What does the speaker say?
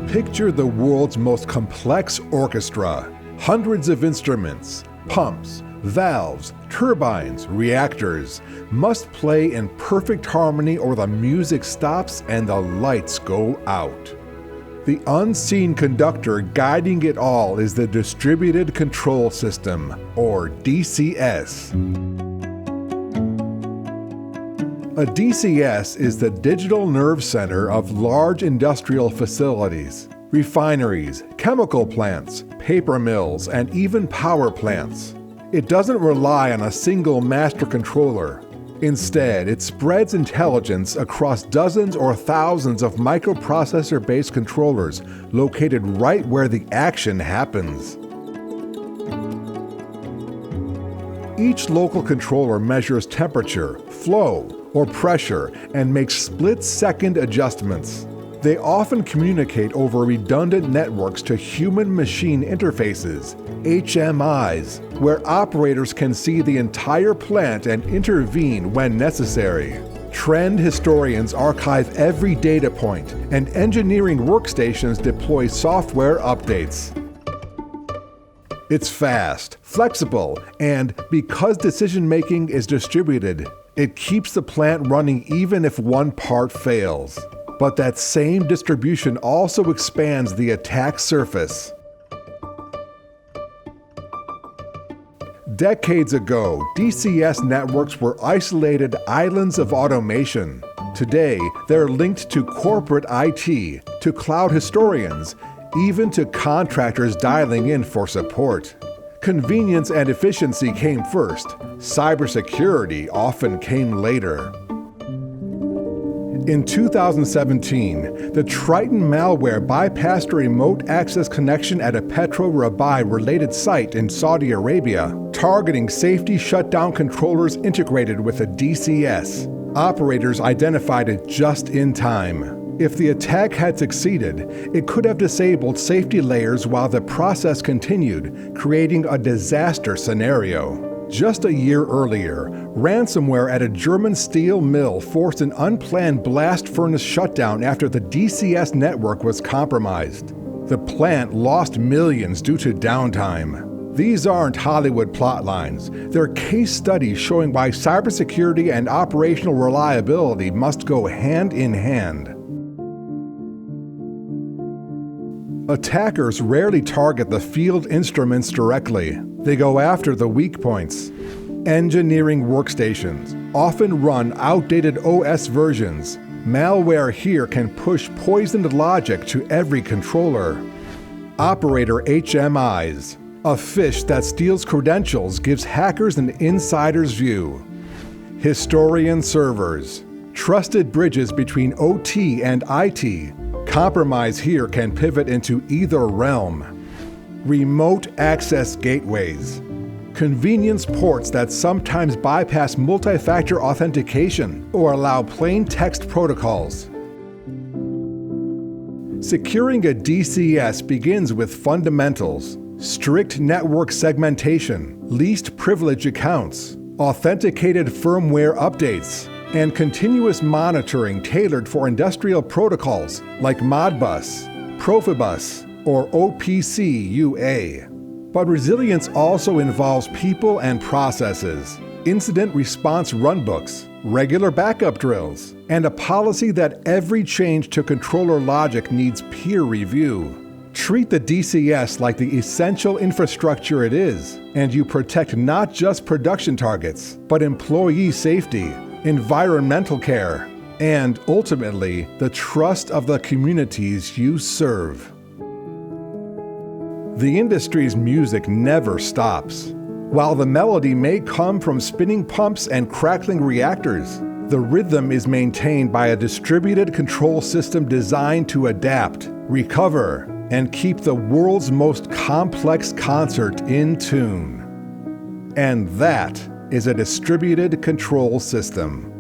Picture the world's most complex orchestra. Hundreds of instruments, pumps, valves, turbines, reactors must play in perfect harmony or the music stops and the lights go out. The unseen conductor guiding it all is the Distributed Control System, or DCS. A DCS is the digital nerve center of large industrial facilities, refineries, chemical plants, paper mills, and even power plants. It doesn't rely on a single master controller. Instead, it spreads intelligence across dozens or thousands of microprocessor-based controllers located right where the action happens. Each local controller measures temperature, flow, or pressure and makes split-second adjustments. They often communicate over redundant networks to human-machine interfaces, HMIs, where operators can see the entire plant and intervene when necessary. Trend historians archive every data point, and engineering workstations deploy software updates. It's fast, flexible, and because decision-making is distributed, it keeps the plant running even if one part fails. But that same distribution also expands the attack surface. Decades ago, DCS networks were isolated islands of automation. Today, they're linked to corporate IT, to cloud historians, even to contractors dialing in for support. Convenience and efficiency came first. Cybersecurity often came later. In 2017, the Triton malware bypassed a remote access connection at a Petro Rabigh-related site in Saudi Arabia, targeting safety shutdown controllers integrated with a DCS. Operators identified it just in time. If the attack had succeeded, it could have disabled safety layers while the process continued, creating a disaster scenario. Just a year earlier, ransomware at a German steel mill forced an unplanned blast furnace shutdown after the DCS network was compromised. The plant lost millions due to downtime. These aren't Hollywood plotlines. They're case studies showing why cybersecurity and operational reliability must go hand in hand. Attackers rarely target the field instruments directly. They go after the weak points. Engineering workstations often run outdated OS versions. Malware here can push poisoned logic to every controller. Operator HMIs. A fish that steals credentials gives hackers an insider's view. Historian servers. Trusted bridges between OT and IT. Compromise here can pivot into either realm. Remote access gateways. Convenience ports that sometimes bypass multi-factor authentication or allow plain text protocols. Securing a DCS begins with fundamentals: strict network segmentation, least privilege accounts, authenticated firmware updates, and continuous monitoring tailored for industrial protocols like Modbus, Profibus, or OPC UA. But resilience also involves people and processes, incident response runbooks, regular backup drills, and a policy that every change to controller logic needs peer review. Treat the DCS like the essential infrastructure it is, and you protect not just production targets, but employee safety, environmental care, and ultimately, the trust of the communities you serve. The industry's music never stops. While the melody may come from spinning pumps and crackling reactors, the rhythm is maintained by a distributed control system designed to adapt, recover, and keep the world's most complex concert in tune. And that is a distributed control system.